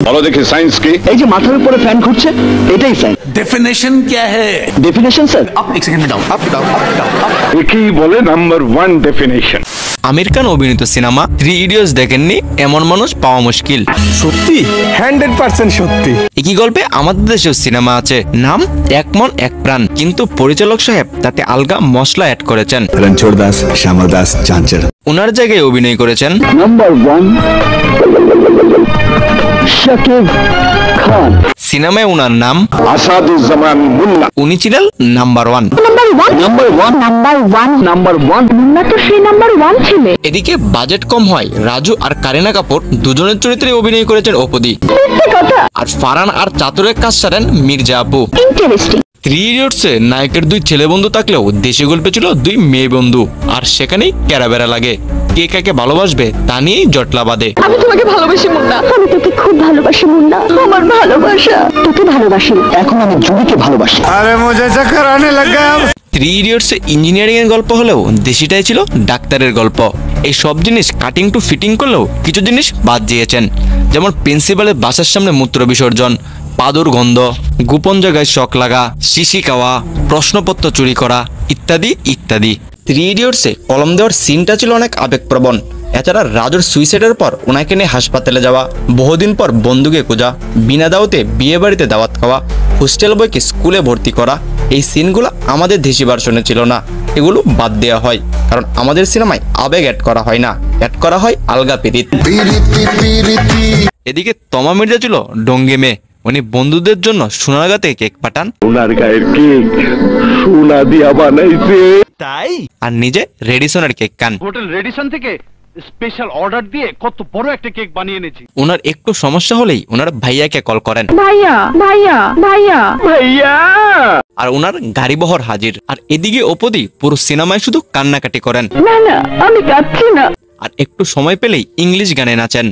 বলো দেখি সায়েন্স কি? এই যে মাথার উপরে ফ্যান ঘুরছে এটাই সায়েন্স। डेफिनेशन क्या है? ডেফিনেশন স্যার आप एक सेकंड में down up down up down একেই বলে নাম্বার 1 ডেফিনেশন। আমির খান অভিনীত সিনেমা 3 ইডিয়টস দেখেননি এমন মানুষ পাওয়া মুশকিল। সত্যি 100% সত্যি। একই গল্পে আমাদের দেশেও সিনেমা আছে, নাম এক মন এক প্রাণ, কিন্তু পরিচালক সাহেব তাতে আলগা মশলা অ্যাড করেছেন। রণছোড় দাস, শ্যামল দাস, চাঞ্চল ওনার জায়গায় অভিনয় করেছেন নাম্বার 1 শাকিব খান। সিনেমায় ওনার নাম আসাদুজ্জামান মুন্না। উনি ছিলেন নাম্বার 1। নাম্বার 1 মুন্না তো সেই নাম্বার 1 ছিলে। এদিকে বাজেট কম হয়, রাজু আর কারিনা কাপুর দুজনের চরিত্রে অভিনয় করেছেন অপদি, আর ফারহান আর চাতুরের কাজ সারেন মির্জা আপু। ইন্টারেস্টিং। 3 ইডিয়টসে নায়কের 2 ছেলে বন্ধু থাকলেও দেশি গল্পে ছিল 2 মেয়ে বন্ধু, আর সেখানেই ক্যারাবেরা লাগে। কে কাকে ভালোবাসবে তা নিয়েই জটলা বাঁধে। আমি তোমাকে ভালোবাসি মুন্না। আমি তোকে খুব ভালোবাসি মুন্না। আমার ভালোবাসা তোকে ভালোবাসি। এখন আমি জুবিকে ভালোবাসি। আরে মুঝে চক্কর আনে লাগা। 3 ইডিয়টসে ইঞ্জিনিয়ারিং এর গল্প হলেও দেশিটাই ছিল ডাক্তারের গল্প। এই সব জিনিস কাটিং টু ফিটিং করলেও কিছু জিনিস বাদ দিয়েছেন, যেমন প্রিন্সিপালের বাসার সামনে মূত্র বিসর্জন, পাদুর গন্ধ, গোপন জায়গায় শক লাগা, শিশি খাওয়া, প্রশ্নপত্র চুরি করা ইত্যাদি ইত্যাদি। 3 ইডিয়টসে কলম দেওয়ার সিনটা ছিল অনেক আবেগপ্রবণ। এছাড়া রাজুর সুইসাইডের পর ওনাকে নিয়ে হাসপাতালে যাওয়া, বহুদিন পর বন্ধুকে খোঁজা, বিনা দাওয়াতে বিয়ে বাড়িতে দাওয়াত খাওয়া, হোস্টেল বয়কে স্কুলে ভর্তি করা, এই সিনগুলো আমাদের দেশি ভার্সনে ছিল না। এগুলো বাদ দেওয়া হয় কারণ আমাদের সিনেমায় আবেগ অ্যাড করা হয় না, অ্যাড করা হয় আলগা পিরিত। এদিকে তমা মির্জা ছিল ডঙ্গে মেয়ে, উনি বন্ধুদের জন্য সোনারগাঁতে কেক পাঠান, সোনার গায়ের কেক সোনা দিয়া বানাইছে। তাই আর নিজে রেডিসনের কেক খান। হোটেল রেডিসন থেকে স্পেশাল অর্ডার দিয়ে কত বড় একটা কেক বানিয়ে এনেছি। ওনার একটু সমস্যা হলেই ওনার ভাইয়াকে কল করেন, ভাইয়া ভাইয়া ভাইয়া ভাইয়া আর ওনার গাড়ি বহর হাজির। আর এদিকে অপদি পুরো সিনেমায় শুধু কান্নাকাটি করেন, না না আমি কাঁদছি না। আর একটু সময় পেলেই ইংলিশ গানে নাচেন।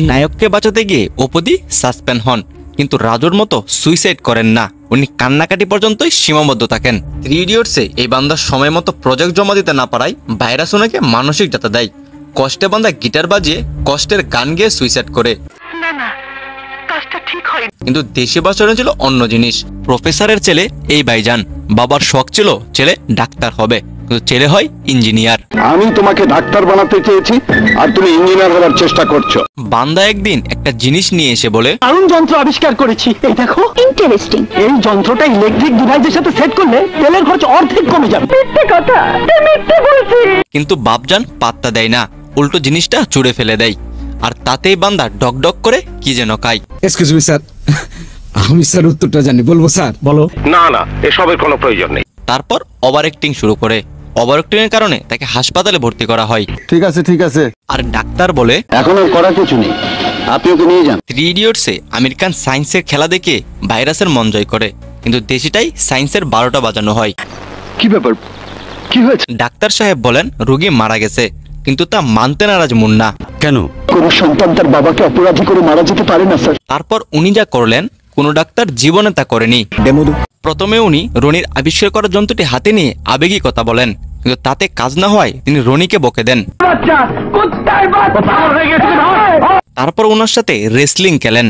নায়ককে বাঁচাতে গিয়ে অপদি সাসপেন্ড হন, কিন্তু রাজুর মতো সুইসাইড করেন না, উনি কান্নাকাটি পর্যন্তই সীমাবদ্ধ থাকেন। 3 ইডিয়টসে এই বান্দার সময় মতো প্রজেক্ট জমা দিতে না পারায় ভাইরাস ওনাকে মানসিক যাতা দেয়। কষ্টে বান্দা গিটার বাজিয়ে কষ্টের গান গেয়ে সুইসাইড করে। কিন্তু দেশে বাঁচানো ছিল অন্য জিনিস। প্রফেসরের ছেলে এই ভাইজান, বাবার শখ ছিল ছেলে ডাক্তার হবে, কিন্তু ছেলে হয় ইঞ্জিনিয়ার। আমি তোমাকে ডাক্তার বানাতে চেয়েছি আর তুমি ইঞ্জিনিয়ার হওয়ার চেষ্টা করছো। বান্দা একদিন একটা জিনিস নিয়ে এসে বলে, দারুণ যন্ত্র আবিষ্কার করেছি, এই দেখো। ইন্টারেস্টিং। এই যন্ত্রটা ইলেকট্রিক ডিভাইসের সাথে সেট করলে তেলের খরচ অর্ধেক কমে যাবে। মিথ্যে কথা, তুই মিথ্যে বলছিস। কিন্তু বাপজান পাত্তা দেয় না, উল্টো জিনিসটা ছুঁড়ে ফেলে দেয়। আর তাতেই বান্দা ডক ডক করে কি যেন খায়। এক্সকিউজ মি স্যার, আমি স্যার উত্তরটা জানি, বলবো স্যার? বলো। না না, এসবের কোনো প্রয়োজন নেই। তারপর ওভার অ্যাক্টিং শুরু করে। ওভার অ্যাক্টিং এর কারণে তাকে হাসপাতালে ভর্তি করা হয়। ঠিক আছে ঠিক আছে। আর ডাক্তার বলে, এখন আর করার কিছু নেই, আপনি ওকে নিয়ে যান। 3 ইডিয়টসে আমির খান সায়েন্সের খেলা দেখে ভাইরাসের মন জয় করে, কিন্তু দেশিটাই সায়েন্সের 12টা বাজানো হয়। কি ব্যাপার, কি হয়েছে? ডাক্তার সাহেব বলেন রোগী মারা গেছে, কিন্তু তা মানতে নারাজ মুন্না। কেন? কোনো সন্তান তার বাবাকে অপরাধী করে মারা যেতে পারে না স্যার। তারপর উনি যা করলেন কোনো ডাক্তার জীবনে তা করেনি। প্রথমে উনি রনির আবিষ্কার করা যন্ত্রটি হাতে নিয়ে আবেগী কথা বলেন, কিন্তু তাতে কাজ না হয় তিনি রনিকে বকে দেন। তারপর ওনার সাথে রেসলিং খেলেন,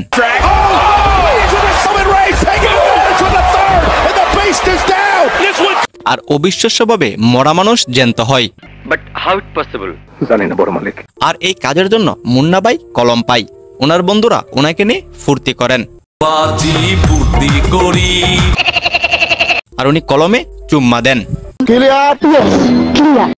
আর অবিশ্বাস্যভাবে মরা মানুষ জ্যান্ত হয়। বাট হাউ ইট পসিবল জানি না বড় মালিক। আর এই কাজের জন্য মুন্না ভাই কলম পায়, ওনার বন্ধুরা ওনাকে নিয়ে ফুর্তি করেন, আর উনি কলমে চুম্মা দেন। ক্লিয়ার।